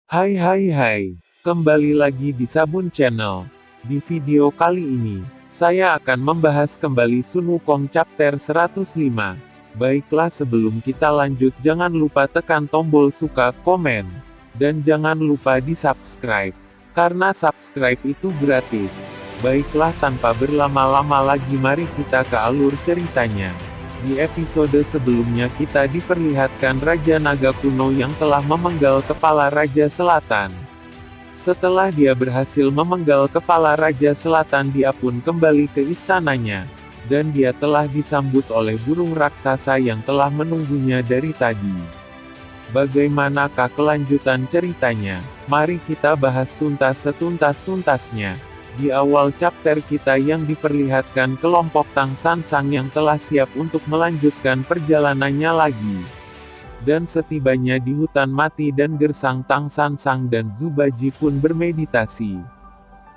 Hai, kembali lagi di Sabun Channel. Di video kali ini, saya akan membahas kembali Sun Wukong Chapter 105. Baiklah, sebelum kita lanjut, jangan lupa tekan tombol suka, komen, dan jangan lupa di subscribe, karena subscribe itu gratis. Baiklah, tanpa berlama-lama lagi, mari kita ke alur ceritanya. Di episode sebelumnya kita diperlihatkan Raja Naga Kuno yang telah memenggal kepala Raja Selatan. Setelah dia berhasil memenggal kepala Raja Selatan, dia pun kembali ke istananya. Dan dia telah disambut oleh burung raksasa yang telah menunggunya dari tadi. Bagaimanakah kelanjutan ceritanya? Mari kita bahas tuntas setuntas-tuntasnya. Di awal chapter kita yang diperlihatkan kelompok Tang San Sang yang telah siap untuk melanjutkan perjalanannya lagi. Dan setibanya di hutan mati dan gersang, Tang San Sang dan Zubaji pun bermeditasi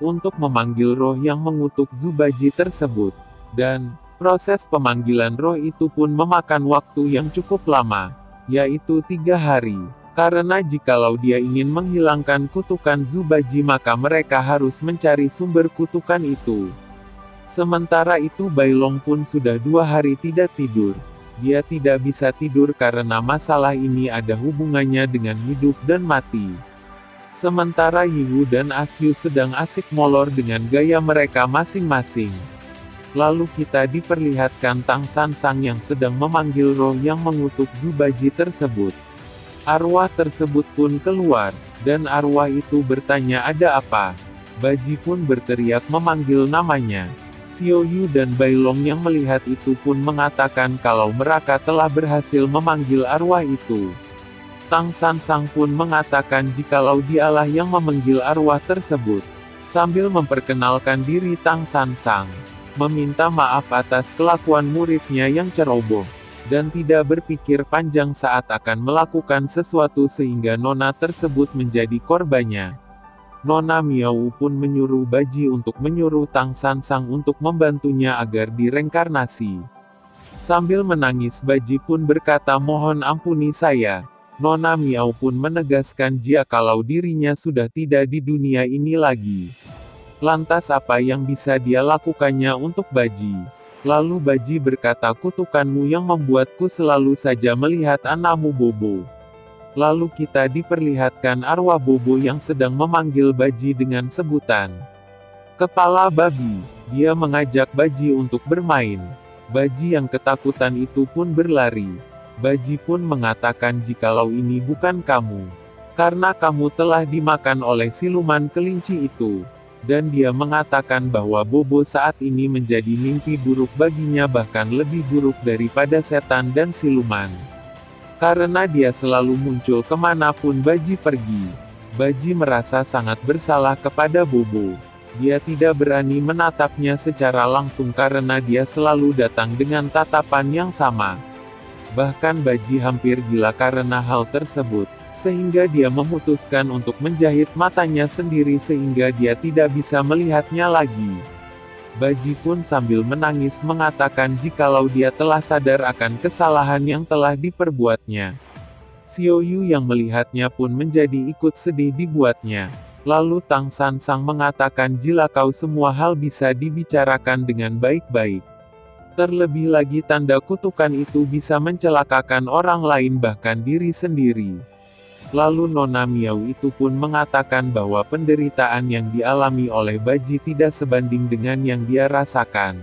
untuk memanggil roh yang mengutuk Zubaji tersebut. Dan proses pemanggilan roh itu pun memakan waktu yang cukup lama, yaitu 3 hari. Karena jikalau dia ingin menghilangkan kutukan Zubaji, maka mereka harus mencari sumber kutukan itu. Sementara itu Bailong pun sudah 2 hari tidak tidur. Dia tidak bisa tidur karena masalah ini ada hubungannya dengan hidup dan mati. Sementara Yiwu dan Asyu sedang asik molor dengan gaya mereka masing-masing. Lalu kita diperlihatkan Tang San Sang yang sedang memanggil roh yang mengutuk Zubaji tersebut. Arwah tersebut pun keluar, dan arwah itu bertanya ada apa. Baji pun berteriak memanggil namanya. Xiao Yu dan Bailong yang melihat itu pun mengatakan kalau mereka telah berhasil memanggil arwah itu. Tang San Sang pun mengatakan jikalau dialah yang memanggil arwah tersebut. Sambil memperkenalkan diri, Tang San Sang meminta maaf atas kelakuan muridnya yang ceroboh dan tidak berpikir panjang saat akan melakukan sesuatu sehingga nona tersebut menjadi korbannya. Nona Miao pun menyuruh Baji untuk menyuruh Tang San Sang untuk membantunya agar direinkarnasi. Sambil menangis, Baji pun berkata, mohon ampuni saya. Nona Miao pun menegaskan jika kalau dirinya sudah tidak di dunia ini lagi. Lantas apa yang bisa dia lakukannya untuk Baji? Lalu Baji berkata, kutukanmu yang membuatku selalu saja melihat anakmu Bobo. Lalu kita diperlihatkan arwah Bobo yang sedang memanggil Baji dengan sebutan kepala babi. Dia mengajak Baji untuk bermain. Baji yang ketakutan itu pun berlari. Baji pun mengatakan jikalau ini bukan kamu, karena kamu telah dimakan oleh siluman kelinci itu. Dan dia mengatakan bahwa Bobo saat ini menjadi mimpi buruk baginya, bahkan lebih buruk daripada setan dan siluman. Karena dia selalu muncul kemanapun Baji pergi. Baji merasa sangat bersalah kepada Bobo. Dia tidak berani menatapnya secara langsung karena dia selalu datang dengan tatapan yang sama. Bahkan Baji hampir gila karena hal tersebut, sehingga dia memutuskan untuk menjahit matanya sendiri sehingga dia tidak bisa melihatnya lagi. Baji pun sambil menangis mengatakan jikalau dia telah sadar akan kesalahan yang telah diperbuatnya. Xiao Yu yang melihatnya pun menjadi ikut sedih dibuatnya. Lalu Tang San Sang mengatakan jika kau semua hal bisa dibicarakan dengan baik-baik. Terlebih lagi tanda kutukan itu bisa mencelakakan orang lain bahkan diri sendiri. Lalu Nona Miao itu pun mengatakan bahwa penderitaan yang dialami oleh Baji tidak sebanding dengan yang dia rasakan.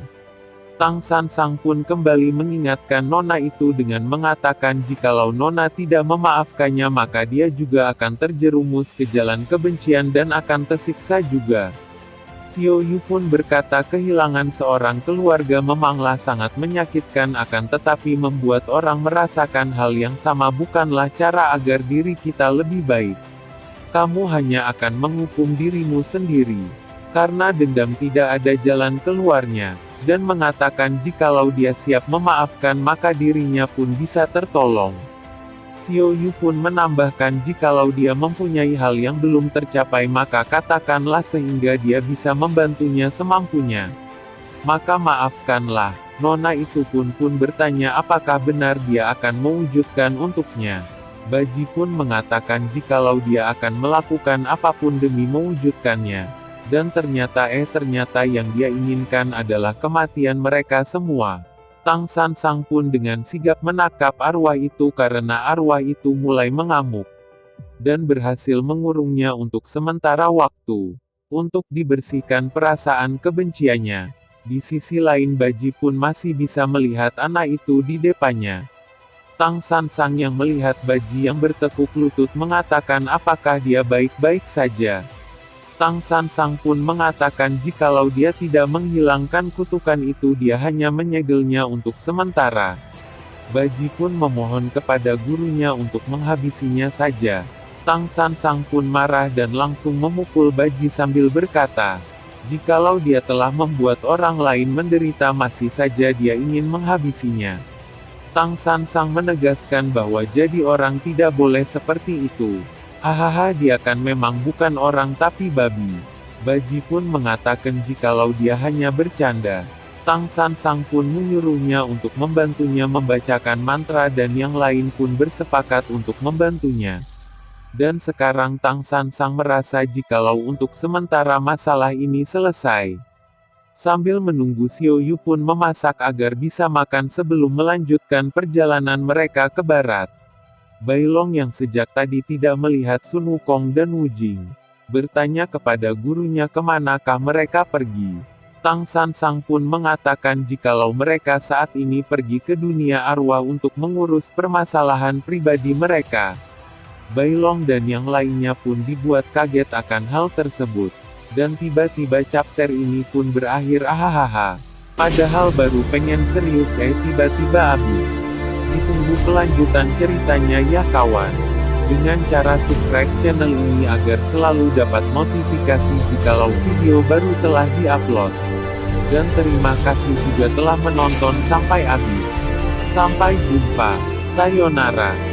Tang San Sang pun kembali mengingatkan Nona itu dengan mengatakan jikalau Nona tidak memaafkannya maka dia juga akan terjerumus ke jalan kebencian dan akan tersiksa juga. Xiao Yu pun berkata kehilangan seorang keluarga memanglah sangat menyakitkan, akan tetapi membuat orang merasakan hal yang sama bukanlah cara agar diri kita lebih baik. Kamu hanya akan menghukum dirimu sendiri. Karena dendam tidak ada jalan keluarnya. Dan mengatakan jikalau dia siap memaafkan maka dirinya pun bisa tertolong. Xiao Yu pun menambahkan jikalau dia mempunyai hal yang belum tercapai maka katakanlah sehingga dia bisa membantunya semampunya. Maka maafkanlah. Nona itu pun bertanya apakah benar dia akan mewujudkan untuknya. Baji pun mengatakan jikalau dia akan melakukan apapun demi mewujudkannya. Dan ternyata yang dia inginkan adalah kematian mereka semua. Tang San Sang pun dengan sigap menangkap arwah itu karena arwah itu mulai mengamuk. Dan berhasil mengurungnya untuk sementara waktu. Untuk dibersihkan perasaan kebenciannya. Di sisi lain Baji pun masih bisa melihat anak itu di depannya. Tang San Sang yang melihat Baji yang bertekuk lutut mengatakan apakah dia baik-baik saja. Tang San Sang pun mengatakan jikalau dia tidak menghilangkan kutukan itu dia hanya menyegelnya untuk sementara. Baji pun memohon kepada gurunya untuk menghabisinya saja. Tang San Sang pun marah dan langsung memukul Baji sambil berkata, jikalau dia telah membuat orang lain menderita masih saja dia ingin menghabisinya. Tang San Sang menegaskan bahwa jadi orang tidak boleh seperti itu. Hahaha dia kan memang bukan orang tapi babi. Baji pun mengatakan jikalau dia hanya bercanda. Tang San Sang pun menyuruhnya untuk membantunya membacakan mantra dan yang lain pun bersepakat untuk membantunya. Dan sekarang Tang San Sang merasa jikalau untuk sementara masalah ini selesai. Sambil menunggu Xiao Yu pun memasak agar bisa makan sebelum melanjutkan perjalanan mereka ke barat. Bai Long yang sejak tadi tidak melihat Sun Wukong dan Wu Jing, bertanya kepada gurunya kemanakah mereka pergi. Tang San Sang pun mengatakan jikalau mereka saat ini pergi ke dunia arwah untuk mengurus permasalahan pribadi mereka. Bai Long dan yang lainnya pun dibuat kaget akan hal tersebut. Dan tiba-tiba chapter ini pun berakhir ahahaha. Padahal baru pengen serius tiba-tiba habis. Ditunggu kelanjutan ceritanya ya kawan. Dengan cara subscribe channel ini agar selalu dapat notifikasi jikalau video baru telah diupload. Dan terima kasih juga telah menonton sampai habis. Sampai jumpa. Sayonara.